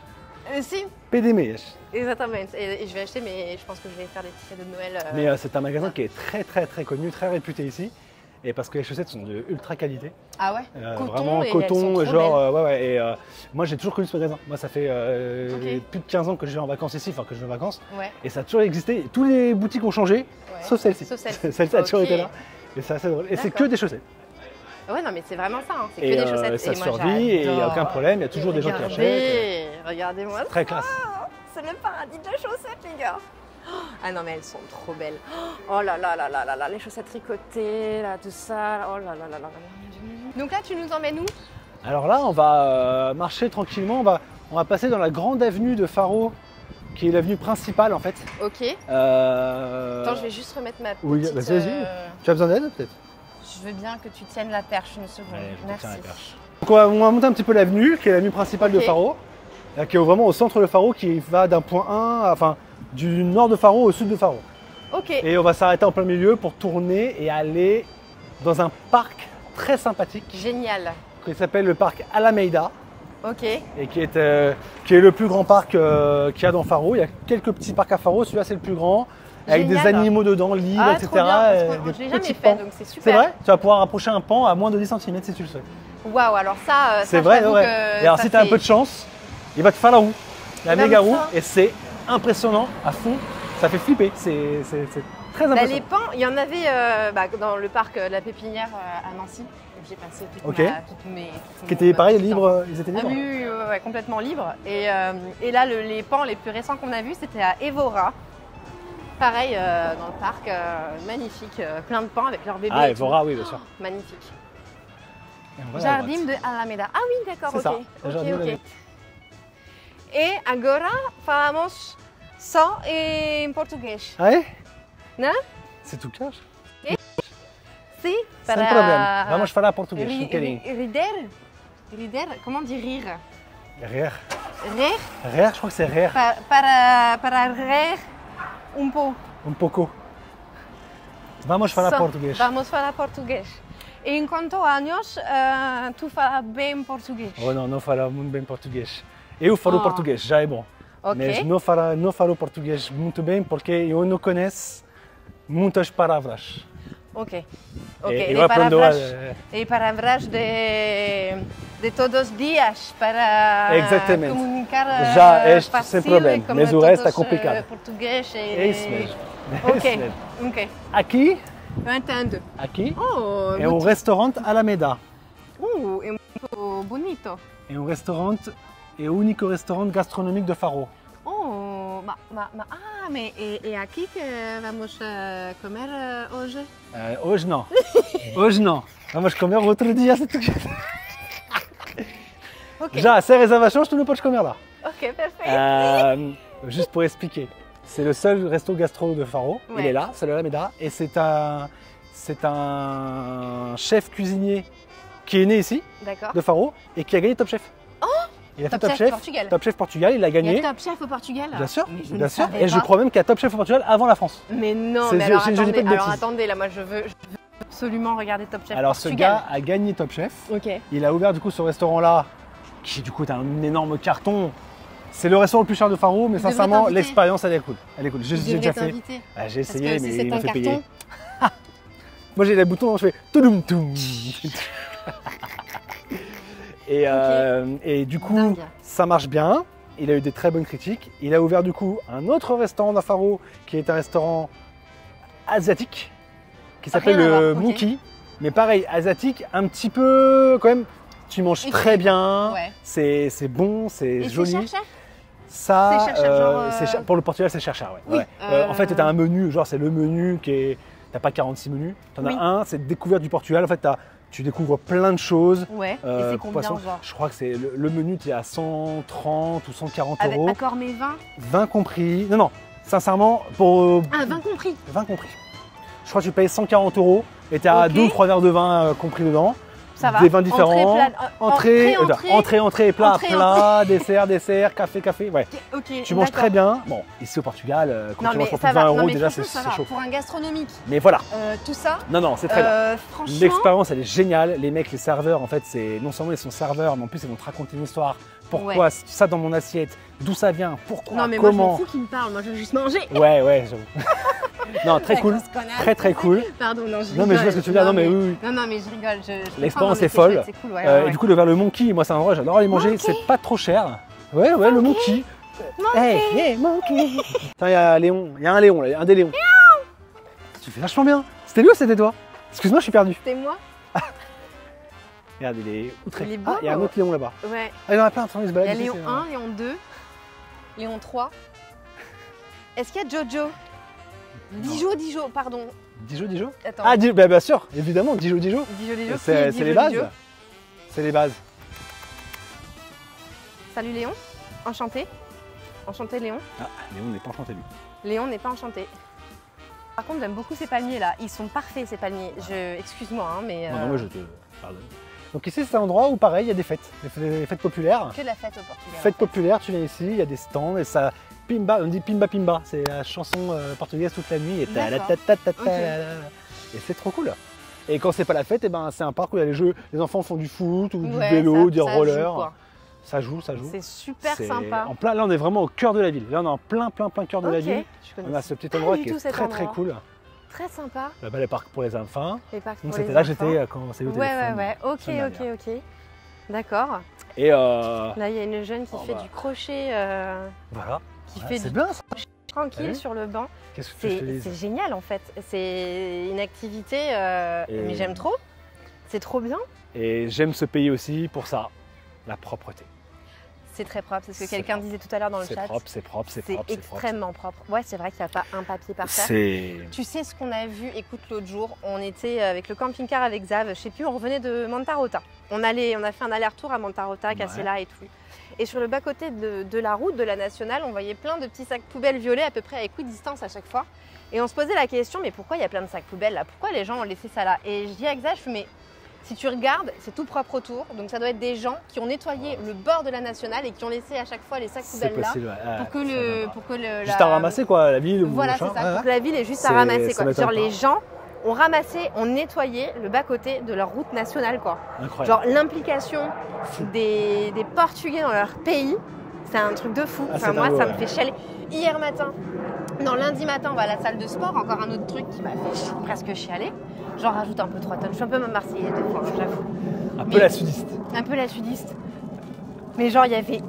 Si, PDMH. exactement. Et je vais acheter, mais je pense que je vais faire des petits cadeaux de Noël. Mais c'est un magasin qui est très très très connu, très réputé ici. Et parce que les chaussettes sont de ultra qualité. Ah ouais. Vraiment et elles coton, sont trop genre belles. ouais. Et moi j'ai toujours connu ce magasin. Moi ça fait Ok. plus de 15 ans que je vais en vacances ici, enfin que je vais en vacances. Ouais. Et ça a toujours existé. Tous les boutiques ont changé, Ouais. sauf celle-ci. Sauf celle-ci. Celle-ci a toujours Ok. été là. Et c'est assez drôle. Et c'est que D'accord. des chaussettes. Ouais, non, mais c'est vraiment ça. Hein. C'est que Et des chaussettes. ça et moi, survit et il n'y a j'adore. aucun problème. Il y a toujours des gens qui achètent. Regardez-moi ça. Très classe. C'est le paradis de la chaussette, les gars. Ah non, mais elles sont trop belles. Oh là là là là là là, les chaussettes tricotées, là, tout ça. Oh là là là là là. Donc là, tu nous emmènes où? Alors là, on va marcher tranquillement. On va passer dans la grande avenue de Faro, qui est l'avenue principale en fait. Ok. Attends, je vais juste remettre ma petite... Oui, vas-y. Tu as besoin d'aide peut-être? Je veux bien que tu tiennes la perche une seconde. Allez, je te Merci. tiens la perche. Donc on va monter un petit peu l'avenue, qui est l'avenue principale de Ok. Faro, qui est vraiment au centre de Faro, qui va d'un point 1, enfin du nord de Faro au sud de Faro. Ok. Et on va s'arrêter en plein milieu pour tourner et aller dans un parc très sympathique Génial. qui s'appelle le parc Alameida Ok. et qui est le plus grand parc qu'il y a dans Faro. Il y a quelques petits parcs à Faro, celui-là c'est le plus grand, avec des Génial. animaux dedans, libres, Ah, etc. trop bien, parce que des je l'ai jamais petits fait, pans. donc c'est super. C'est vrai? Tu vas pouvoir approcher un pan à moins de 10 cm si tu le souhaites. Waouh, alors ça, C'est vrai, j'avoue ouais. que Et alors ça si tu as un fait- peu de chance, il va te faire la roue, la Il va méga me roue, faire. et c'est impressionnant à fond. Ça fait flipper, c'est très Bah, impressionnant. les pans, il y en avait dans le parc de la Pépinière à Nancy. où J'ai passé toute Ok. toutes mes... Qui étaient pareil, libres, ils étaient Ah libres. oui, oui, oui, ouais, complètement libres. Et là, les pans les plus récents qu'on a vus, c'était à Évora. Pareil, dans le parc, magnifique, plein de pains avec leurs bébés. Ah, et tout. Evora, oui, bien sûr. Magnifique. Et voilà, Jardim de Alameda. Ah oui, d'accord, C'est ok. ça, Jardim de Alameda. E agora falamos só em português, Ah ouais? né? C'est tout clair? Sim, Sem problema. Vamos falar português, um bocadinho. Rider? Rider? Comment on dit rire? Rire. Rire? Rire, je crois que c'est rire. Para rir um pouco. Un pouco. Vamos falar Só. português. Vamos falar português. E em quantos anos tu fala bem português? Oh não, não falo muito bem português. Eu falo Oh. português, já é bom. Ok. Mas não falo português muito bem porque eu não conheço muitas palavras. Ok. E E eu aprendo palavras de todos os dias para Exatamente. comunicar Já este fácil, sem problema, como mas o resto é todos, complicado. Português É isso mesmo. É Ok, isso mesmo. ok. Aqui, Eu entendo. aqui Oh, é um restaurante Alameda. é muito bonito. É um restaurante, é o único restaurante gastronômico de Faro. Oh, mas é aqui que vamos comer hoje? Hoje não. Hoje não. Vamos comer outro dia se tu quiser. Ok. Já, sem réservation, tu não podes comer lá. Ok, perfeito. Juste pour expliquer, c'est le seul resto gastro de Faro. Il Ouais. est là, c'est le Alameda, et c'est un chef cuisinier qui est né ici, D'accord. de Faro, et qui a gagné Top Chef. Il a fait Top Top Chef Chef, Portugal. Top Chef Portugal, il a Il y gagné. a Top Chef au Portugal? Bien sûr, Mais je ne bien sûr. savais Et je pas. crois même qu'il y a Top Chef au Portugal avant la France. Mais non, C'est- mais alors je ne dis pas de attendez, bêtises. attendez, là moi je veux absolument regarder Top Chef Alors ce Portugal. gars a gagné Top Chef. Ok. Il a ouvert du coup ce restaurant-là, qui du coup est un énorme carton. C'est le restaurant le plus cher de Faro, mais Il devrait sincèrement, t'inviter. l'expérience elle est cool. Elle est cool. J'ai Je déjà devrais fait. t'inviter. Ah, j'ai Parce essayé, que mais si c'est il m'a un fait carton, payer. Moi j'ai les boutons, je fais toudoum toum. Et du coup, Dingue. ça marche bien. Il a eu des très bonnes critiques. Il a ouvert du coup un autre restaurant à Faro qui est un restaurant asiatique qui s'appelle Rien à le voir, ok. Mookie. Mais pareil, asiatique, un petit peu quand même. Tu manges très bien, Ouais. c'est bon, c'est Et c'est joli. cher? Ça, C'est cher, genre, c'est cher. Pour le Portugal, c'est cher, ouais. Oui, Ouais. En fait, tu as un menu, genre c'est le menu qui est. T'as pas 46 menus, t'en Oui. as un, c'est découverte du Portugal. En fait, tu découvres plein de choses. Ouais. Et c'est combien poisson, genre? je crois que c'est le menu, tu es à 130 ou 140 Avec euros. accord mes 20? 20 compris. Non, non, sincèrement, pour Ah, 20 compris. 20 compris. Je crois que tu payes 140 euros et tu as Ok. 2 ou 3 verres de vin compris dedans. Ça va. Des vins différents. Entrée, Entrée, plat, Entrée, plat, dessert, café. Ouais. Ok. Tu manges d'accord. très bien. Bon, ici au Portugal, quand Non tu mais manges pour ça plus de 20 va. euros, Non, mais déjà franchement, c'est ça va. chaud. Pour un gastronomique, Mais voilà. tout ça. Non, c'est très bien. Franchement. L'expérience, elle est géniale. Les mecs, les serveurs, en fait, c'est non seulement ils sont serveurs, mais en plus ils vont te raconter une histoire. Pourquoi ça dans mon assiette? D'où ça vient? Pourquoi? Non mais moi je m'en Comment? fous qu'ils me parlent. Moi je veux juste manger. Ouais, j'avoue. Non, très cool. Grosse connasse. Très cool. Pardon, non, je rigole. Non, mais je vois ce que tu veux dire. Non, mais oui. Non, mais je rigole. L'expérience est est folle. C'est cool, ouais, Et du coup, vers le Monkey, moi, c'est un endroit, j'adore aller manger. Monkey. C'est pas trop cher. Ouais, le Monkey. Hey, yeah, Monkey. Attends, il y a Léon. Il y a un Léon, là. Il y a un des Léons. Tu fais vachement bien. C'était lui ou c'était toi? Excuse-moi, je suis perdu. C'était moi. Regarde, il est outré. Il est beau. Ah, il y a un autre Léon là-bas. Ouais. Ah, il y en a plein. Attends, il se Il balade y a ici, Léon c'est- 1, Léon 2, Léon 3. Est-ce qu'il y a Jojo? Dijo, pardon. Dijo? Attends. Ah, bah, bien sûr, évidemment, Dijo. Dijo. C'est Dijo, les bases. Dijo. C'est les bases. Salut Léon. Enchanté. Enchanté Léon. Ah, Léon n'est pas enchanté lui. Léon n'est pas enchanté. Par contre, j'aime beaucoup ces palmiers là. Ils sont parfaits ces palmiers. Excuse-moi, hein, mais. Non, moi je te pardonne. Donc ici, c'est un endroit où pareil, il y a des fêtes. Des fêtes populaires. Que de la fête au Portugal. Fête populaire, tu viens ici, il y a des stands et ça. Pimba, on dit pimba pimba, c'est la chanson portugaise toute la nuit et D'accord. Ok. et c'est trop cool. Et quand c'est pas la fête, et ben c'est un parc où il y a les jeux, les enfants font du foot ou du Ouais, vélo, ça- du ça roller. joue, quoi. Ça joue. C'est super C'est sympa. En plein, là on est vraiment au cœur de la ville. Là on est en plein cœur de la Ok, ville. je connais On a ce petit pas endroit du qui tout est cet très endroit. cool. Très sympa. Là-bas les parcs pour les enfants. Les parcs Donc pour c'était les là que enfants. j'étais quand on s'est eu au téléphone. Ouais. Ok. D'accord. Et Là, il y a une jeune qui fait du crochet, voilà. qui Ouais, fait c'est du bien ça. tranquille vu sur le banc. Qu'est-ce que je te dis? C'est génial en fait. C'est une activité, mais j'aime trop. C'est trop bien. Et j'aime ce pays aussi pour ça, la propreté. C'est très propre, c'est ce que quelqu'un disait tout à l'heure dans le chat. C'est propre. C'est extrêmement propre. Ouais, c'est vrai qu'il n'y a pas un papier par terre. Tu sais ce qu'on a vu, écoute, l'autre jour, on était avec le camping-car avec Xav, je sais plus, on revenait de Montarota. On a fait un aller-retour à Montarota, Cassela et tout. Et sur le bas-côté de la route de la nationale, on voyait plein de petits sacs poubelles violets à peu près à équidistance à chaque fois. Et on se posait la question, mais pourquoi il y a plein de sacs poubelles là? Pourquoi les gens ont laissé ça là? Et je dis à Xav, mais si tu regardes, c'est tout propre autour. Donc ça doit être des gens qui ont nettoyé le bord de la nationale et qui ont laissé à chaque fois les sacs poubelles là. Pour que juste à ramasser quoi, la ville. Voilà, c'est ça. Pour que la ville ait juste à ramasser quoi. Genre les gens ont ramassé, ont nettoyé le bas-côté de leur route nationale quoi. Incroyable. Genre l'implication des Portugais dans leur pays, c'est un truc de fou. Enfin, moi, ça me fait chialer. Hier matin, lundi matin, on va à la salle de sport. Encore un autre truc qui m'a fait presque chialer. J'en rajoute un peu 3 tonnes. Je suis un peu ma Marseillaise des fois, j'avoue. Un peu la sudiste. Un peu la sudiste. Mais genre, il y avait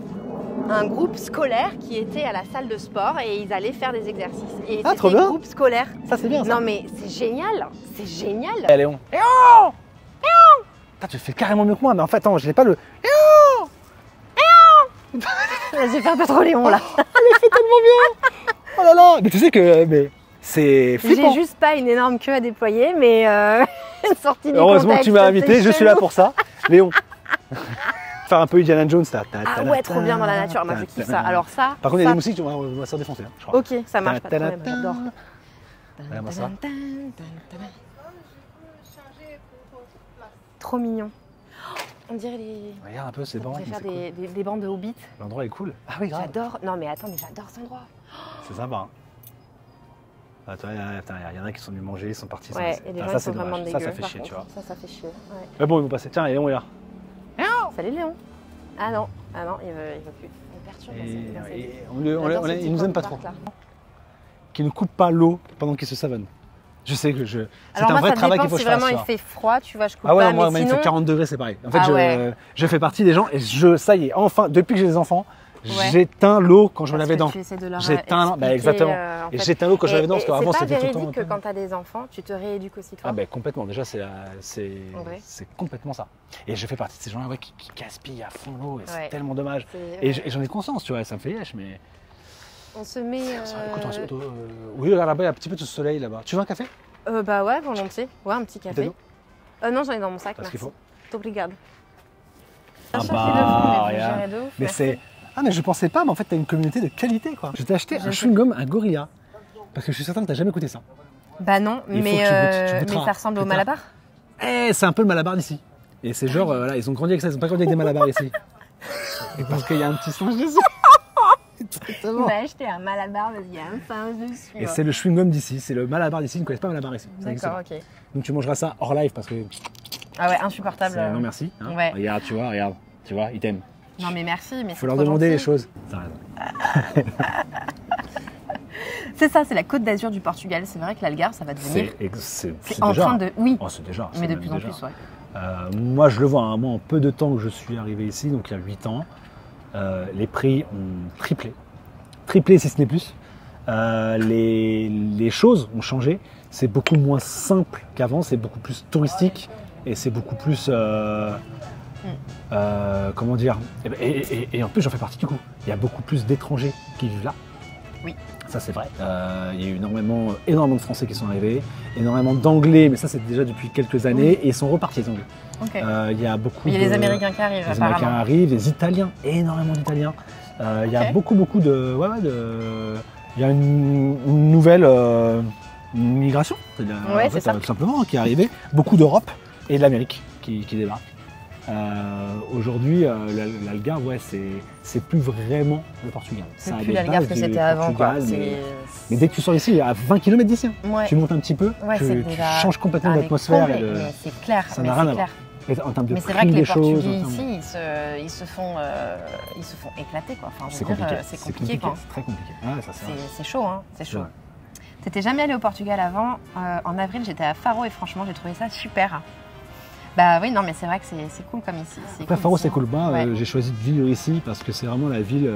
un groupe scolaire qui était à la salle de sport et ils allaient faire des exercices. Et trop bien. Groupe scolaire. Ça, c'est bien ça. Non, mais c'est génial. C'est génial. Eh, Léon. Léon. Putain, tu le fais carrément mieux que moi. Mais en fait, attends, je n'ai pas le... J'ai fait un peu trop Léon là. Elle le fait tellement bien. Oh là là. Mais tu sais que c'est flippant. J'ai juste pas une énorme queue à déployer, mais sortie du heureusement contexte, que tu m'as invité, je suis là pour ça. Léon. Faire un peu Indiana Jones. Ah ouais, trop bien dans la nature. Moi, je kiffe ça. Alors ça. Par contre, il y a des moustiques, on va se faire défoncer, je crois. Ok, ça marche pas de problème, j'adore. Regarde-moi ça. Trop mignon. On dirait Regarde un peu ces bancs. On pourrait faire des bancs de Hobbit. L'endroit est cool. Ah oui, grave. J'adore. Non mais attends, mais j'adore cet endroit. C'est sympa. Hein. Attends, il y en a qui sont venus manger, ils sont partis. Ouais, et les gens sont vraiment dégueux. Ça fait chier, tu vois. Ça fait chier. Ouais. Mais bon, ils vont passer. Tiens, Léon est là. Salut Léon. Ah non, il veut plus. On perturbe. Il nous aime pas trop. Qui ne coupe pas l'eau pendant qu'il se savonne. Je sais que c'est un vrai travail qu'il faut que je fasse. Si vraiment il fait froid, tu vois, je coupe pas. Ah ouais, pas, moi, mais il sinon... fait 40 degrés, c'est pareil. En fait, je fais partie des gens et ça y est, enfin, depuis que j'ai des enfants, j'éteins l'eau quand je me lave les dents. J'éteins, exactement. Et j'éteins l'eau quand je me lave les dents parce qu'avant c'était tout le temps. C'est pas véridique que quand tu as des enfants, tu te rééduques aussi toi? Ah ben complètement. Déjà, c'est complètement ça. Et je fais partie de ces gens-là qui gaspillent à fond l'eau et c'est tellement dommage. Et j'en ai conscience, tu vois, ça me fait lèche, mais. On se met. Oui, regarde là-bas, il y a un petit peu de soleil là-bas. Tu veux un café? Bah ouais, volontiers. Ouais, un petit café. Non, j'en ai dans mon sac. Parce qu'il faut. T'obrigado. Ah bah, mais c'est. Ah mais je pensais pas, mais en fait t'as une communauté de qualité quoi. Je t'ai acheté un chewing-gum, un gorilla, parce que je suis certain que t'as jamais goûté ça. Bah non, mais ça ressemble au Malabar. C'est un peu le Malabar d'ici. Et c'est genre, voilà, ils ont grandi avec ça, ils ont pas grandi avec des Malabars ici. Et parce qu'il y a un petit singe dessus. Il m'a acheté un Malabar parce qu'il y a un singe dessus. Et c'est le chewing-gum d'ici, c'est le Malabar d'ici, ils ne connaissent pas Malabar ici. D'accord, ok. Donc tu mangeras ça hors live parce que... Ah ouais, insupportable. Non merci. Hein. Ouais. Regarde, tu vois, il t'aime. Non mais merci, mais il faut leur demander les choses. T'as raison. C'est ça, c'est la Côte d'Azur du Portugal. C'est vrai que l'Algarve, ça va devenir... C'est en déjà, train de... Oui, c'est déjà. Mais de plus en plus, ouais. Moi, je le vois, hein, moi, en peu de temps que je suis arrivé ici, donc il y a 8 ans, les prix ont triplé si ce n'est plus. Les choses ont changé. C'est beaucoup moins simple qu'avant, c'est beaucoup plus touristique et c'est beaucoup plus... comment dire, et en plus j'en fais partie du coup. Il y a beaucoup plus d'étrangers qui vivent là. Oui. Ça c'est vrai. Il y a eu énormément de Français qui sont arrivés, énormément d'Anglais, mais ça c'est déjà depuis quelques années, et ils sont repartis les Anglais. Okay. Il y a beaucoup. Il y a les Américains qui arrivent. Les Américains arrivent, les Italiens, énormément d'Italiens. Il y a beaucoup de. Il y a une nouvelle migration, ouais, c'est ça. Tout simplement, qui est arrivée. Beaucoup d'Europe et de l'Amérique qui débarquent. Aujourd'hui, l'Algarve, ouais, c'est plus vraiment le Portugal. C'est plus l'Algarve que c'était avant. Quoi. Mais dès que tu sors ici, à 20 km d'ici, ouais. Tu montes un petit peu, tu changes complètement d'atmosphère. C'est clair. Ça n'a rien à voir. En termes de mais c'est vrai que les Portugais ici, ils se font éclater. Quoi. Enfin, c'est compliqué. C'est compliqué. C'est très compliqué. Ouais, c'est chaud, hein. C'est chaud. T'étais jamais allé au Portugal avant. En avril, j'étais à Faro et franchement, j'ai trouvé ça super. Bah oui, non, mais c'est vrai que c'est cool comme ici. Après, Faro, c'est cool. Moi, Ouais. j'ai choisi de vivre ici parce que c'est vraiment la ville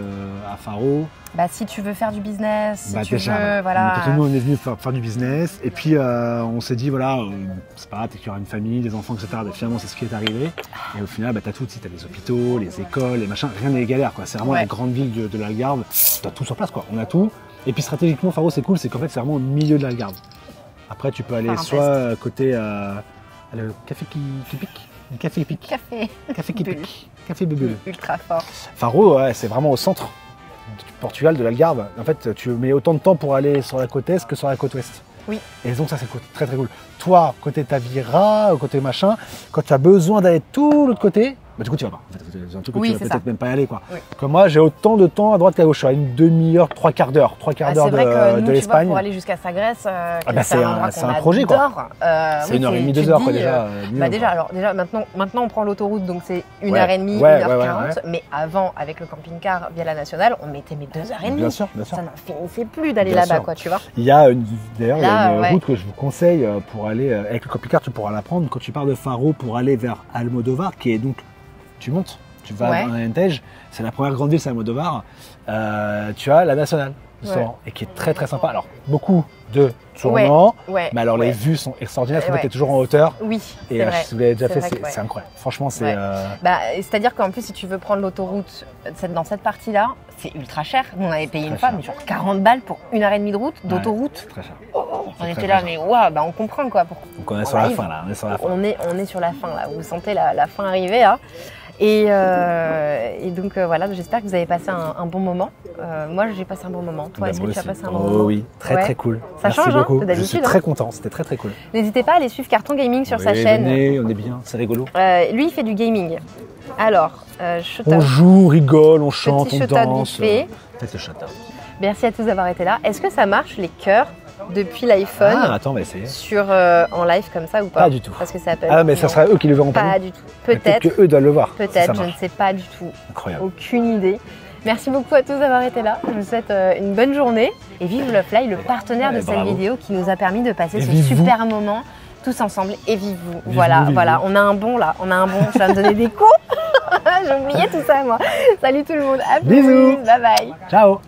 à Faro. Bah, si tu veux faire du business, si tu déjà, veux, voilà. Donc, nous, on est venu faire du business. Et puis, on s'est dit, voilà, c'est pas grave, qu'il y aura une famille, des enfants, etc. Et finalement, c'est ce qui est arrivé. Et au final, bah, t'as tout. Tu as les hôpitaux, les écoles, les machins. Rien n'est galère, quoi. C'est vraiment la grande ville de l'Algarve. T'as tout sur place, quoi. On a tout. Et puis, stratégiquement, Faro, c'est cool. C'est qu'en fait, c'est vraiment au milieu de l'Algarve. Après, tu peux aller soit côté le café qui pique. Le café pique. Café qui pique. Café bulle. Ultra fort. Faro, ouais, c'est vraiment au centre du Portugal, de l'Algarve. En fait, tu mets autant de temps pour aller sur la côte est que sur la côte ouest. Oui. Et donc ça, c'est très très cool. Toi, côté Tavira, côté machin, quand tu as besoin d'aller tout l'autre côté, bah, du coup, tu vas pas. En fait, c'est un truc où tu vas peut-être même pas y aller, quoi. Oui. Comme moi, j'ai autant de temps à droite qu'à gauche. Je suis à une demi-heure, trois quarts d'heure de l'Espagne. C'est vrai que nous, pour aller jusqu'à Sagres, c'est un projet, quoi. C'est 1h30, 2 heures, quoi, déjà. Déjà, maintenant, on prend l'autoroute, donc c'est 1h30, 1h40. Mais avant, avec le camping-car via la nationale, on mettait 2h30. Bien sûr. Ça n'en finissait plus d'aller là-bas, quoi, tu vois. Il y a une route que je vous conseille pour aller avec le camping-car. Tu pourras la prendre quand tu pars de Faro pour aller vers Almodóvar, qui est donc tu montes, tu vas dans Alentejo, c'est la première grande ville, c'est Almodóvar. Tu as la nationale, justement, et qui est très très sympa. Alors, beaucoup de tournants, mais alors les vues sont extraordinaires. En fait, tu es toujours en hauteur. Oui, et si vous l'avez déjà fait, c'est incroyable. Franchement, c'est. C'est-à-dire qu'en plus, si tu veux prendre l'autoroute dans cette partie-là, c'est ultra cher. Nous, on avait payé une fois, mais genre 40 balles pour 1h30 de route, d'autoroute. C'est très cher. On était là, mais waouh, on comprend quoi. Donc on est sur la fin là. On est sur la fin là. Vous sentez la fin arriver là. Et donc voilà, j'espère que vous avez passé un bon moment. Moi, j'ai passé un bon moment. Toi, est-ce que tu as passé un bon moment? Oui, très cool. Ça change, beaucoup. Je suis très content, c'était très cool. N'hésitez pas à aller suivre Carton Gaming sur sa chaîne. Venez, on est bien, c'est rigolo. Lui, il fait du gaming. Alors, on joue, on rigole, on chante, on danse. Faites le shut-up. Merci à tous d'avoir été là. Est-ce que ça marche les cœurs depuis l'iPhone attends, on va essayer. En live comme ça ou pas? Pas du tout. Parce que ça Apple. Mais ça sera eux qui le verront pas du tout. Peut-être que eux doivent le voir. Peut-être, je ne sais pas du tout. Incroyable. Aucune idée. Merci beaucoup à tous d'avoir été là. Je vous souhaite une bonne journée. Et vive Lovefly, le partenaire de cette vidéo qui nous a permis de passer ce super moment tous ensemble. Et vive vous. Voilà. On a un bon là. Ça va me donner des coups. J'ai oublié tout ça, moi. Salut tout le monde. À plus. Bisous. Bye bye. Ciao.